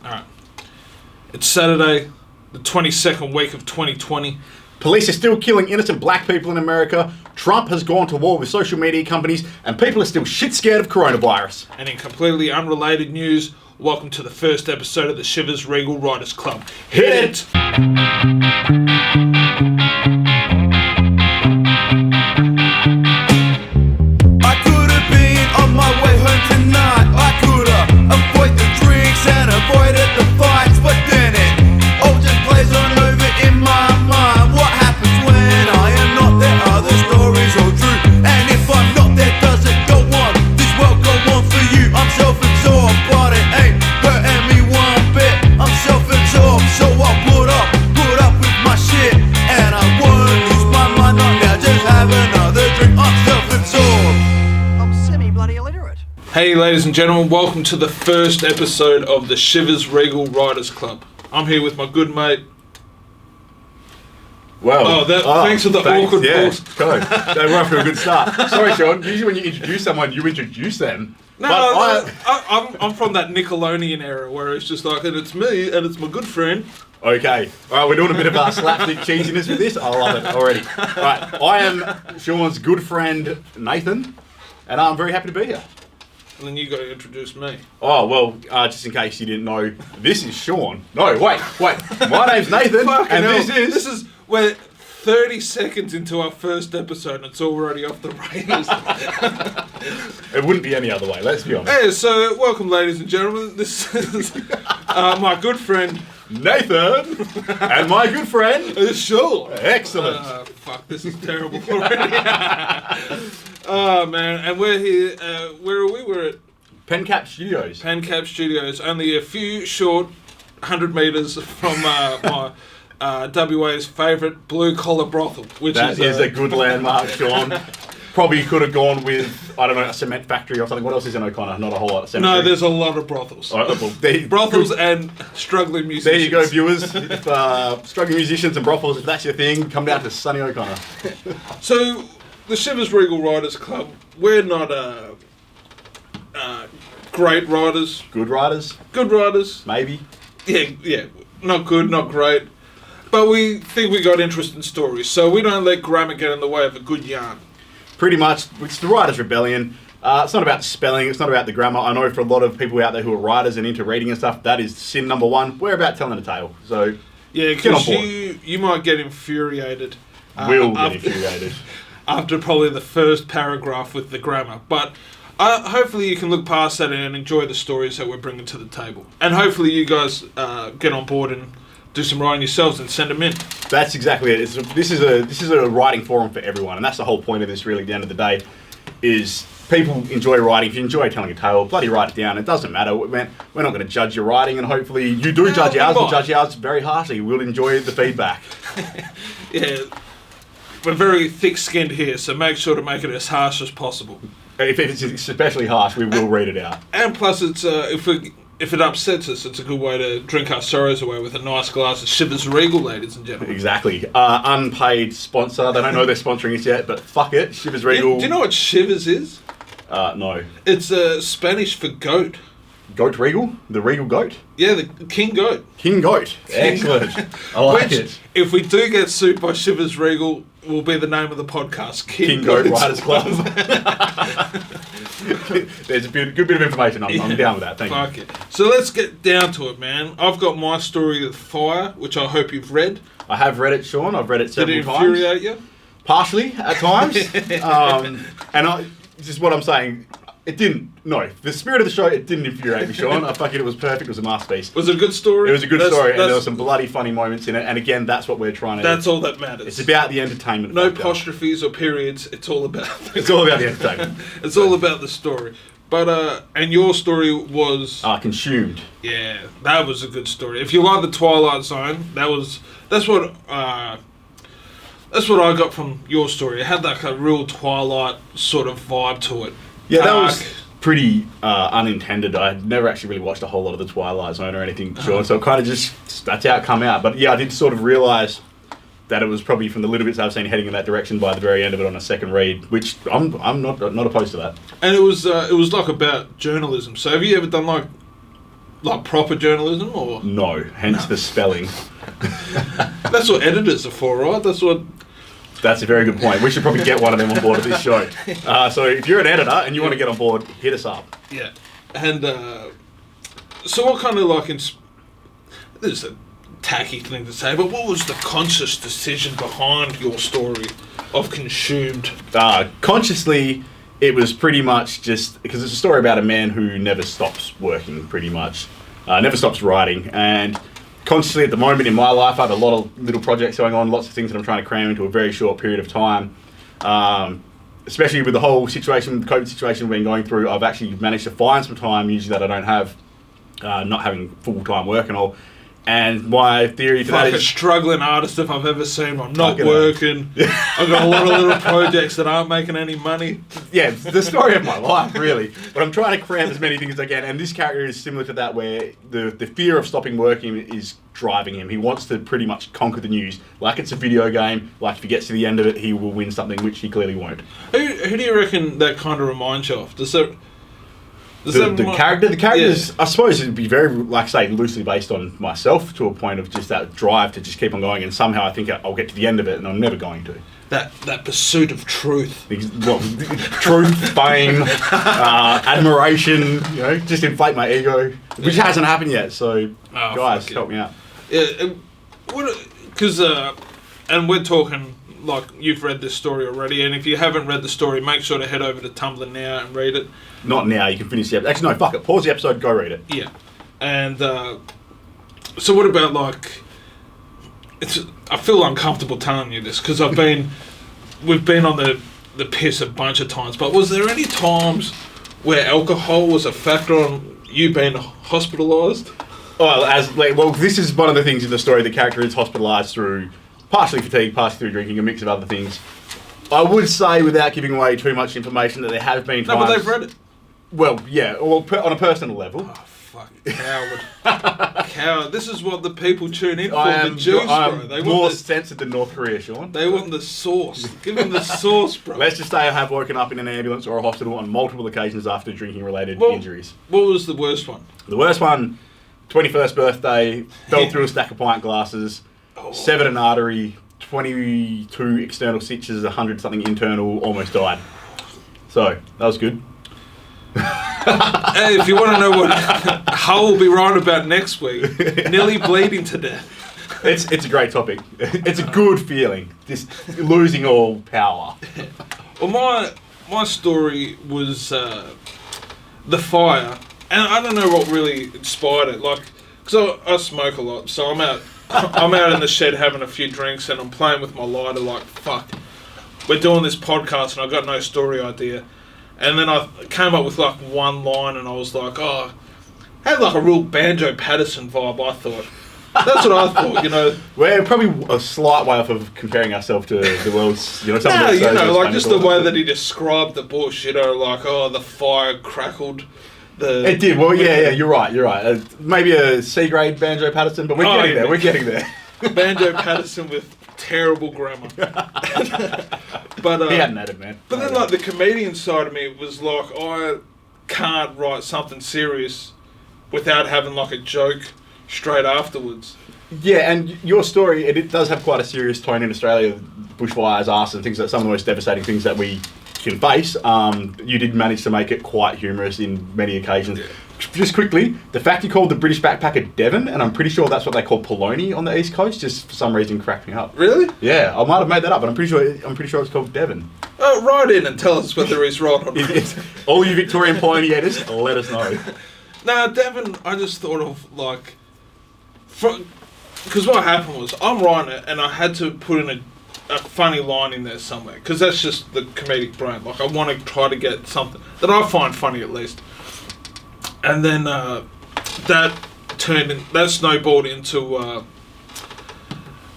Alright. It's Saturday, the 22nd week of 2020. Police are still killing innocent black people in America. Trump has gone to war with social media companies, and people are still shit scared of coronavirus. And in completely unrelated news, welcome to the first episode of the Shivers Regal Riders Club. Hit it! I could have been on my way home tonight. I could have avoided the drinks and avoided the fights, but then it all just plays on over in my mind. What happens when I am not there? Are the stories all true? And if I'm not there, does it go on? This world go on for you. I'm self-absorbed, but it ain't hurting me one bit. I'm self-absorbed, so I'll put up with my shit, and I won't lose my mind. Not now, just have another drink. I'm self-absorbed. I'm semi-bloody illiterate. Hey ladies and gentlemen, welcome to the first episode of the Shivers Regal Riders Club. I'm here with my good mate. Well, thanks for the awkward pause. Go. We're off to a good start. Sorry, Sean. Usually when you introduce someone, you introduce them. I'm from that Nickelodeon era where it's just like, and it's me, and it's my good friend. Okay. All right, we're doing a bit of slapstick cheesiness with this. I love it already. All right, I am Sean's good friend, Nathan, and I'm very happy to be here. And then you got to introduce me. Oh, well, just in case you didn't know, this is Sean. No, wait. My name's Nathan, and This is we're 30 seconds into our first episode and it's already off the rails. It wouldn't be any other way, let's be honest. Hey, so welcome ladies and gentlemen. This is my good friend Nathan, and my good friend, Sean. Excellent. Fuck, this is terrible already. Oh man, and we're here, where are we? We're at Pencap Studios. Pencap Studios, only a few short 100 metres from my WA's favourite blue-collar brothel, which That is a good landmark, Sean. Probably could have gone with, I don't know, a cement factory or something. What else is in O'Connor? Not a whole lot of cement. No, there's a lot of brothels. All right, well, Brothels and struggling musicians. There you go, viewers. If, struggling musicians and brothels, if that's your thing, come down to sunny O'Connor. So, the Shivers Regal Riders Club, we're not great riders. Good riders? Good riders. Maybe. Yeah. Not good, not great. But we think we got interesting stories, so we don't let grammar get in the way of a good yarn. Pretty much. It's the Writers' Rebellion. It's not about the spelling. It's not about the grammar. I know for a lot of people out there who are writers and into reading and stuff, that is sin number one. We're about telling a tale. So, yeah, get on because board. you might get infuriated. We'll get infuriated. After probably the first paragraph with the grammar. But hopefully you can look past that and enjoy the stories that we're bringing to the table. And hopefully you guys get on board and do some writing yourselves and send them in. That's exactly it. This is a writing forum for everyone, and that's the whole point of this. Really, at the end of the day, is people enjoy writing. If you enjoy telling a tale, bloody write it down. It doesn't matter. We're not going to judge your writing, and hopefully you do judge ours. We'll judge ours very harshly. We'll enjoy the feedback. Yeah, we're very thick-skinned here, so make sure to make it as harsh as possible. If it's especially harsh, we will read it out. And plus, it's if it upsets us, it's a good way to drink our sorrows away with a nice glass of Shivers Regal, ladies and gentlemen. Exactly. Unpaid sponsor. They don't know they're sponsoring us yet, but fuck it. Shivers Regal. Do you know what Shivers is? No. It's Spanish for goat. Goat Regal? The Regal Goat? Yeah, the King Goat. King Goat. Excellent. I like it. If we do get sued by Shivers Regal, will be the name of the podcast. King Goat Riders Club. There's a good bit of information. I'm down with that. Thank you. Fuck it. So let's get down to it, man. I've got my story of fire, which I hope you've read. I have read it, Sean. I've read it several times. Did it infuriate you? Partially, at times. Just what I'm saying, it didn't. No, the spirit of the show, it didn't infuriate me, Sean. It was perfect. It was a masterpiece. Was it a good story? It was a good story, and there were some bloody funny moments in it. And again, that's what we're trying to. That's all that matters. It's about the entertainment. No apostrophes or periods. It's all about. It's all about the entertainment. It's all about the story. But and your story was Consumed. Yeah, that was a good story. If you like the Twilight Zone, that's what I got from your story. It had like a real Twilight sort of vibe to it. Yeah, that was pretty unintended. I had never actually really watched a whole lot of the Twilight Zone or anything, Sean. So it kind of that's how it come out. But yeah, I did sort of realise that it was probably from the little bits I've seen heading in that direction by the very end of it on a second read, which I'm not opposed to that. And it was like about journalism. So have you ever done like Like proper journalism, or No, hence the spelling. that's what editors are for, right? That's what. That's a very good point. We should probably get one of them on board of this show. So if you're an editor and you want to get on board, hit us up. Yeah, and so what kind of like this is a tacky thing to say, but what was the conscious decision behind your story of Consumed? Consciously, it was pretty much just because it's a story about a man who never stops working, pretty much, never stops writing. And consciously, at the moment in my life, I have a lot of little projects going on, lots of things that I'm trying to cram into a very short period of time. Especially with the whole situation, the COVID situation we've been going through, I've actually managed to find some time, usually that I don't have, not having full-time work and all. And my theory for that Like a is... struggling artist if I've ever seen one. Not Fucking working. I've got a lot of little projects that aren't making any money. Yeah, it's the story of my life, really. But I'm trying to cram as many things as I can. And this character is similar to that, where the fear of stopping working is driving him. He wants to pretty much conquer the news. Like it's a video game. Like if he gets to the end of it, he will win something, which he clearly won't. Who do you reckon that kind of reminds you of? The characters, I suppose it'd be very, like I say, loosely based on myself to a point of just that drive to just keep on going. And somehow I think I'll get to the end of it, and I'm never going to. That pursuit of truth. Well, truth, fame, admiration, just inflate my ego, which hasn't happened yet. So, guys, help me out. Yeah, because and we're talking like you've read this story already, and if you haven't read the story, make sure to head over to Tumblr now and read it. Not now. You can finish the episode. Actually, no. Fuck it. Pause the episode. Go read it. Yeah, and so what about like? I feel uncomfortable telling you this because we've been on the piss a bunch of times. But was there any times where alcohol was a factor on you being hospitalised? Well, this is one of the things in the story. The character is hospitalised through partially fatigue, partially through drinking, a mix of other things. I would say, without giving away too much information, that there have been times... No, but they've read it. Well, yeah, on a personal level. Oh, fuck. Coward. Coward. This is what the people tune in for, I the juice, am bro. They more want censored than North Korea, Sean. They want the sauce. Give them the sauce, bro. Let's just say I have woken up in an ambulance or a hospital on multiple occasions after drinking-related injuries. What was the worst one? The worst one, 21st birthday, fell through a stack of pint glasses, severed an artery, 22 external stitches, 100-something internal, almost died. So, that was good. Hey, if you want to know what Hull will be right about next week, nearly bleeding to death. It's a great topic. It's a good feeling, just losing all power. Well, my story was the fire, and I don't know what really inspired it. Like, because I smoke a lot, so I'm out in the shed having a few drinks, and I'm playing with my lighter. Like, fuck, we're doing this podcast, and I've got no story idea. And then I came up with like one line, and I was like, had like a real Banjo Patterson vibe. I thought. That's what I thought, We're probably a slight way off of comparing ourselves to the world's, some of like just the way that he described the bush, like, the fire crackled. It did. Well, yeah, you're right. Maybe a C-grade Banjo Patterson, but we're getting there. Banjo Patterson with terrible grammar. But he hadn't had it, man. But then, like, the comedian side of me was like, I can't write something serious without having like a joke straight afterwards. Yeah, and your story, it does have quite a serious tone in Australia. Bushfires, arson, things that some of the most devastating things that we can face. You did manage to make it quite humorous in many occasions. Yeah. Just quickly, the fact you called the British backpacker Devon, and I'm pretty sure that's what they call Polony on the East Coast, just for some reason cracked me up. Really? Yeah, I might have made that up, but I'm pretty sure it's called Devon. Write in and tell us whether he's right or not. All you Victorian Polony editors, let us know. Now, Devon, I just thought of like, because what happened was I'm writing it, and I had to put in a funny line in there somewhere, because that's just the comedic brain. Like, I want to try to get something that I find funny at least. And then that snowballed into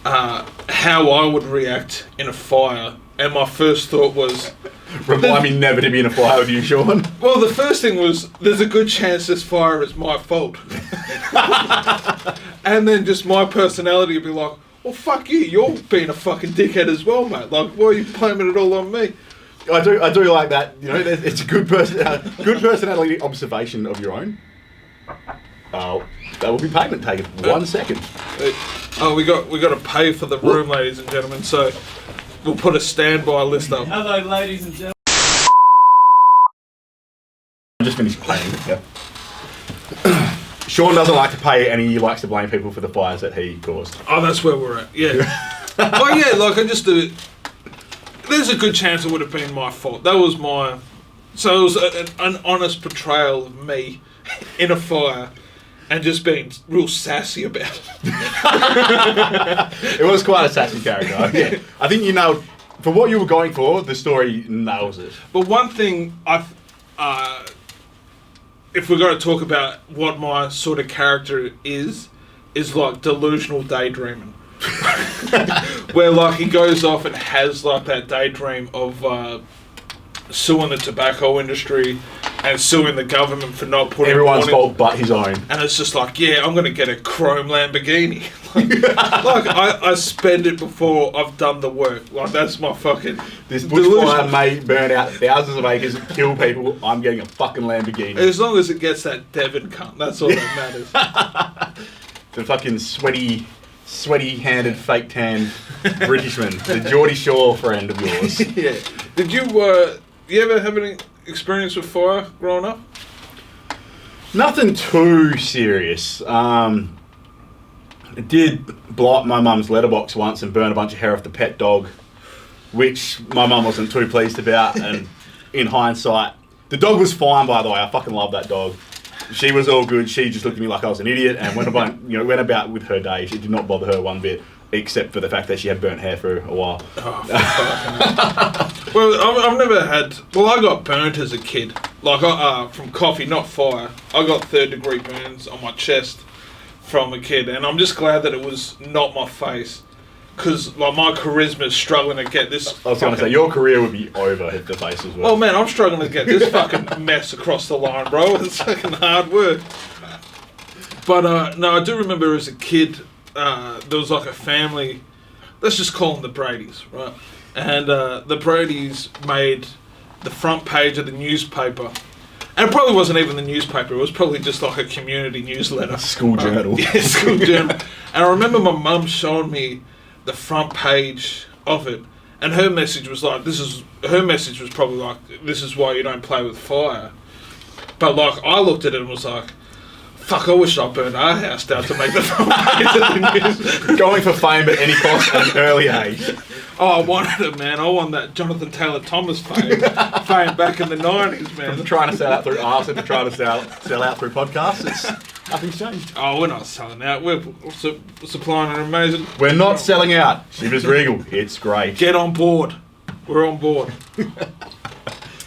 how I would react in a fire. And my first thought was... Remind me never to be in a fire with you, Sean. Well, the first thing was, there's a good chance this fire is my fault. And then just my personality would be like, well, fuck you, you're being a fucking dickhead as well, mate. Like, why are you blaming it all on me? I do like that. It's a good personality observation of your own. Oh, that will be payment taken. 1 second. Oh, we got to pay for the room, ladies and gentlemen. So we'll put a standby list up. Hello, ladies and gentlemen. I just finished paying. Yeah. Sean doesn't like to pay, and he likes to blame people for the fires that he caused. Oh, that's where we're at. Yeah. Oh yeah, like I just do. There's a good chance it would have been my fault. That was my. So it was an honest portrayal of me in a fire, and just being real sassy about it. It was quite a sassy character. Yeah. I think you nailed, for what you were going for, the story nails it. But one thing if we're going to talk about what my sort of character is like delusional daydreaming. Where like he goes off and has like that daydream of suing the tobacco industry and suing the government for not putting Everyone's fault but his own. and it's just like, yeah, I'm gonna get a chrome Lamborghini. like I spend it before I've done the work. Like that's my fucking This bushfire may burn out thousands of acres and kill people. I'm getting a fucking Lamborghini. As long as it gets that Devon cunt, that's all that matters. The fucking sweaty-handed, fake-tan Britishman, the Geordie Shore friend of yours. Yeah. Did you ever have any experience with fire growing up? Nothing too serious. I did blow up my mum's letterbox once and burn a bunch of hair off the pet dog, which my mum wasn't too pleased about. And in hindsight, the dog was fine, by the way. I fucking love that dog. She was all good. She just looked at me like I was an idiot and went about with her day. It did not bother her one bit, except for the fact that she had burnt hair for a while. Well, I've never had. Well, I got burnt as a kid, like from coffee, not fire. I got 3rd-degree burns on my chest from a kid, and I'm just glad that it was not my face, because like my charisma is struggling to get this. I was going to say, your career would be over if the face was well. Oh man, I'm struggling to get this fucking mess across the line, bro. It's fucking hard work. But no, I do remember as a kid, there was like a family. Let's just call them the Bradys, right? And the Bradys made the front page of the newspaper. And it probably wasn't even the newspaper. It was probably just like a community newsletter. School journal. Yeah, school journal. And I remember my mum showing me the front page of it. And her message was like, this is probably like, this is why you don't play with fire. But like, I looked at it and was like, fuck, I wish I burned our house down to make the front page of the news. Going for fame at any cost at an early age. Oh, I wanted it, man. I won that Jonathan Taylor Thomas fame back in the 90s, man. From trying to sell out through arse to trying to sell out through podcasts, nothing's changed. Oh, we're not selling out. We're supplying an amazing... We're not selling out. Chivas Regal, it's great. Get on board. We're on board. Do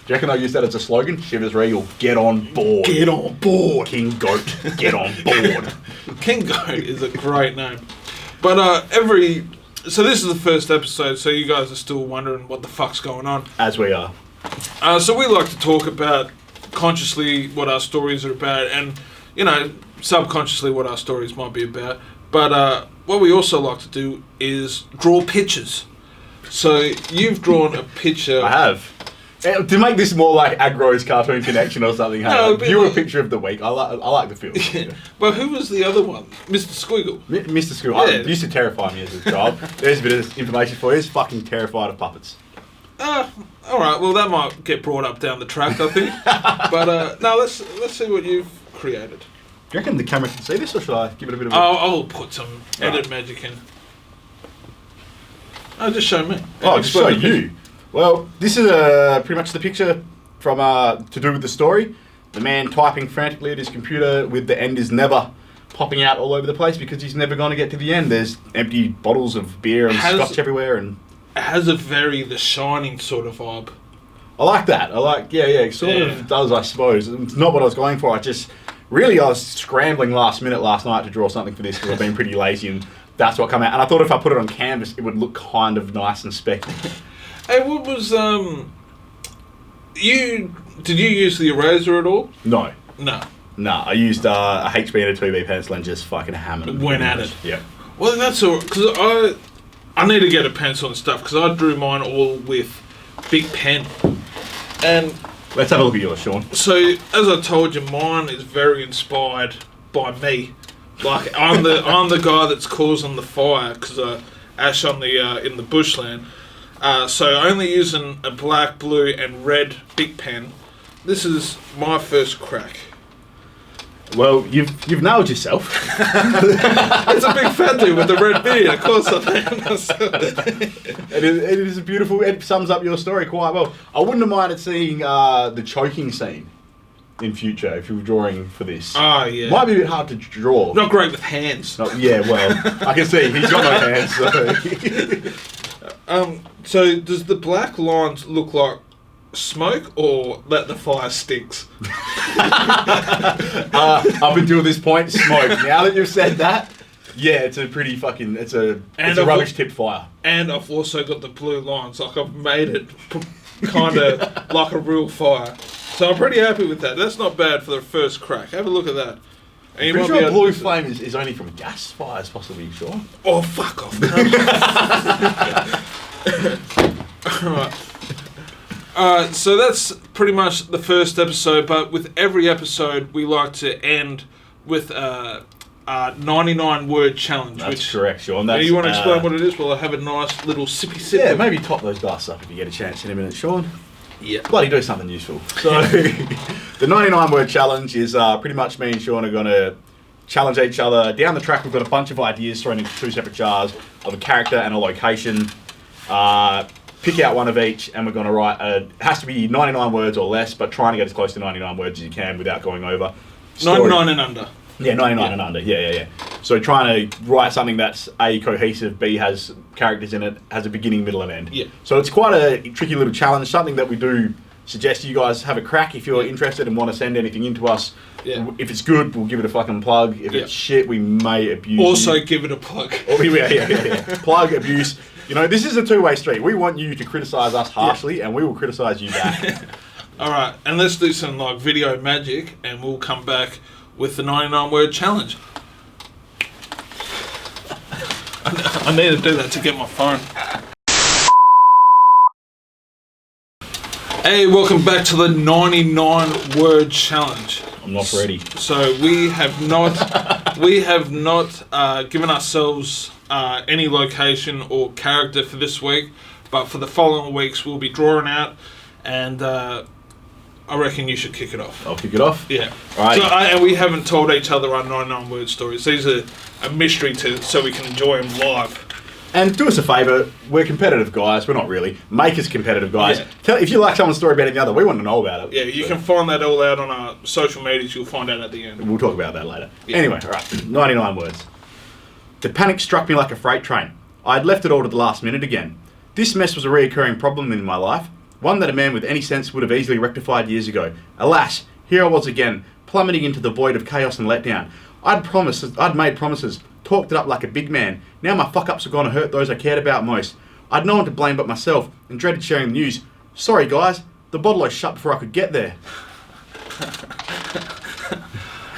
you reckon I use that as a slogan? Chivas Regal, get on board. Get on board. King Goat, get on board. King Goat is a great name. But so this is the first episode, so you guys are still wondering what the fuck's going on. As we are. So we like to talk about consciously what our stories are about and, subconsciously what our stories might be about. But what we also like to do is draw pictures. So you've drawn a picture. I have. To make this more like Agro's Cartoon Connection or something, No, but viewer like- picture of the week. I like the film. Well, who was the other one? Mr. Squiggle. Mr. School. Yeah. It used to terrify me as a child. There's a bit of information for you. He's fucking terrified of puppets. Alright, well that might get brought up down the track, I think. But no, let's see what you've created. Do you reckon the camera can see this, or should I give it a bit of a... I'll put some edit magic in. Oh, just show me. Oh, just show Explain the you. Well, this is pretty much the picture from to do with the story. The man typing frantically at his computer with the end is never popping out all over the place because he's never going to get to the end. There's empty bottles of beer and scotch everywhere, and It has a very The Shining sort of vibe. I like that. It sort of does, I suppose. It's not what I was going for. I was scrambling last minute last night to draw something for this because I've been pretty lazy, and that's what came out. And I thought if I put it on canvas, it would look kind of nice and specky. Hey, what was did you use the eraser at all? No. No. I used a HB and a 2B pencil and just fucking hammered it. Went at it. Yeah. Well, that's all because I need to get a pencil and stuff because I drew mine all with big pen. And Let's have a look at yours, Sean. so, as I told you, mine is very inspired by me. Like I'm the guy that's causing the fire because ash on the in the bushland. So only using a black, blue, and red big pen. This is my first crack. Well, you've nailed yourself. It's a big fat dude with a red beard. Of course I am. It is beautiful. It sums up your story quite well. I wouldn't have minded seeing the choking scene in future if you were drawing for this. Oh, yeah. Might be a bit hard to draw. Not great with hands. Yeah, well, I can see he's got no hands. So. So does the black lines look like smoke or let the fire sticks? Up until this point, smoke. Now that you've said that, yeah, it's a pretty fucking. It's a rubbish tip fire. And I've also got the blue lines. Like I've made it kind of like a real fire. So I'm pretty happy with that. That's not bad for the first crack. Have a look at that. And you Pretty might be sure able blue to- flame is only from gas fires, possibly. Sure. Oh, fuck off. Alright, so that's pretty much the first episode, but with every episode we like to end with a 99-word challenge. That's correct, Sean. Now That's, you want to explain what it is? Well, I have a nice little sippy sip. Yeah, of- maybe top those dice up if you get a chance in a minute, Sean. Yeah. Bloody do something useful. So, the 99-word challenge is pretty much me and Sean are going to challenge each other. Down the track, we've got a bunch of ideas thrown into 2 separate jars of a character and a location. Pick out one of each, and we're going to write. It has to be 99 words or less, but trying to get as close to 99 words as you can without going over. 99 and under. Yeah, 99 and under. Yeah. So trying to write something that's A, cohesive, B, has characters in it, has a beginning, middle, and end. Yeah. So it's quite a tricky little challenge, something that we do suggest you guys have a crack if you're interested and want to send anything in to us. Yeah. If it's good, we'll give it a fucking plug. If it's shit, we may abuse Also, you. give it a plug. Yeah. Plug, abuse. You know, this is a two-way street. We want you to criticise us harshly, and we will criticise you back. Alright, and let's do some like video magic, and we'll come back with the 99-word challenge. I need to do that to get my phone. Hey, welcome back to the 99-word challenge. I'm not ready. So we have not given ourselves any location or character for this week, but for the following weeks we'll be drawing out, and I reckon you should kick it off. I'll kick it off. Yeah. Alright. So, and we haven't told each other our 99-word stories. These are a mystery so we can enjoy them live. And do us a favour, we're competitive guys. We're not really. Make us competitive guys. Yeah. If you like someone's story better than the other, we want to know about it. Yeah, you can find that all out on our social medias. You'll find out at the end. We'll talk about that later. Yeah. Anyway, alright, 99 words. The panic struck me like a freight train. I had left it all to the last minute again. This mess was a reoccurring problem in my life, one that a man with any sense would have easily rectified years ago. Alas, here I was again, plummeting into the void of chaos and letdown. I'd made promises, talked it up like a big man. Now my fuck-ups were going to hurt those I cared about most. I'd no one to blame but myself, and dreaded sharing the news. Sorry guys, the bottle was shut before I could get there.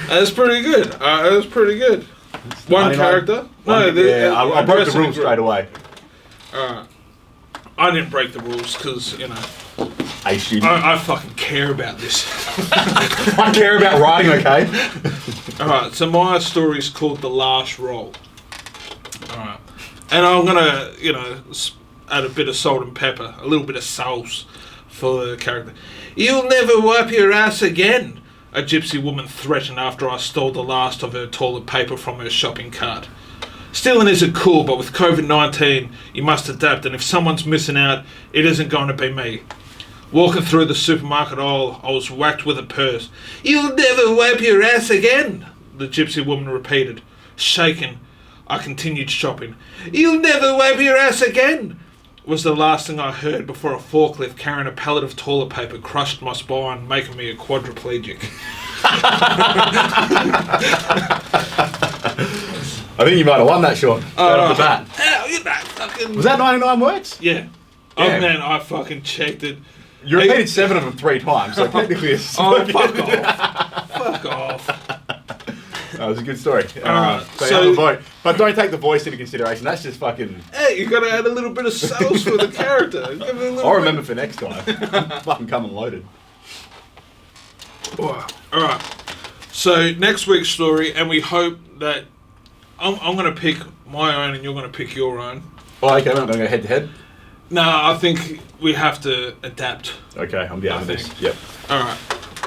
That's pretty good. That's pretty good. One 99. character? I broke the addressing rules group. straight away. Alright. I didn't break the rules because, you know, A student. I fucking care about this. I care about writing, okay? Alright, so my story's called The Last Roll. Alright. And I'm gonna, you know, add a bit of salt and pepper, a little bit of sauce for the character. You'll never wipe your ass again, a gypsy woman threatened after I stole the last of her toilet paper from her shopping cart. Stealing isn't cool, but with COVID-19, you must adapt, and if someone's missing out, it isn't going to be me. Walking through the supermarket aisle, I was whacked with a purse. You'll never wipe your ass again, the gypsy woman repeated. Shaken, I continued shopping. You'll never wipe your ass again, was the last thing I heard before a forklift carrying a pallet of toilet paper crushed my spine, making me a quadriplegic. I think you might have won that, Sean. Right off the bat. You know, fucking... Was that 99 words? Yeah. Oh Yeah. man, I fucking checked it. You repeated 7 of them 3 times, so technically it's... Oh, fuck off. Fuck off. That was a good story. Alright, So, so- have a vote. But don't take the voice into consideration. That's just fucking... Hey, you gotta add a little bit of sauce for the character. Give it a little I'll bit. remember for next time. Fucking come and loaded. Alright. So next week's story, and we hope that I'm going to pick my own and you're going to pick your own. Oh, okay, we're not going to go head to head. No, I think we have to adapt. Okay, I'm down with this. think. Yep. All right.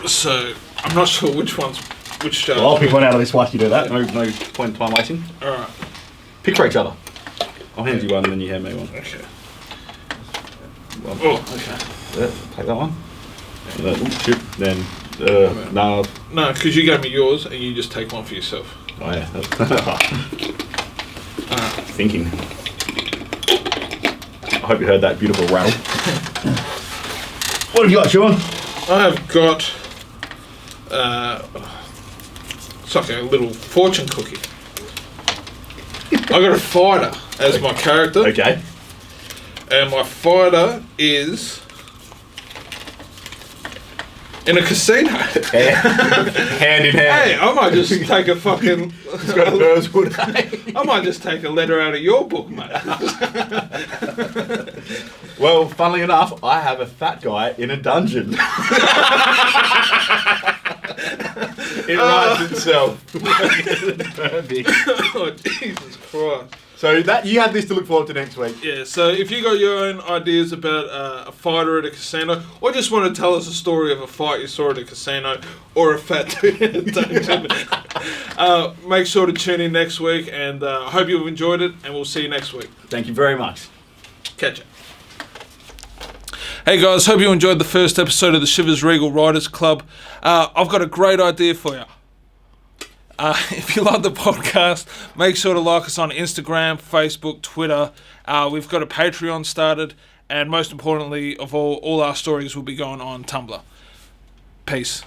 So I'm not sure which jar. Well, I'll pick one out of this whilst you do that. No point in time wasting. All right. Pick for each other. I'll hand you one and then you hand me one. Okay. One. Oh, okay. Take that one. Chip. Then, no. No, because you gave me yours and you just take one for yourself. Oh, yeah. Thinking. I hope you heard that beautiful rattle. What have you got, Sean? I have got. It's like a little fortune cookie. I got a fighter as my character. Okay. And my fighter is in a casino. Hand in hand. Hey, I might just take a fucking. It's got a Burswood. I might just take a letter out of your book, mate. Well, funnily enough, I have a fat guy in a dungeon. It writes itself. Perfect. Oh, Jesus Christ. So that you have this to look forward to next week. Yeah, so if you got your own ideas about a fighter at a casino, or just want to tell us a story of a fight you saw at a casino, or a fat dude in a dungeon, make sure to tune in next week, and I hope you've enjoyed it, and we'll see you next week. Thank you very much. Catch ya. Hey guys, hope you enjoyed the first episode of the Shivers Regal Writers Club. I've got a great idea for you. If you love the podcast, make sure to like us on Instagram, Facebook, Twitter. We've got a Patreon started, and most importantly of all our stories will be going on Tumblr. Peace.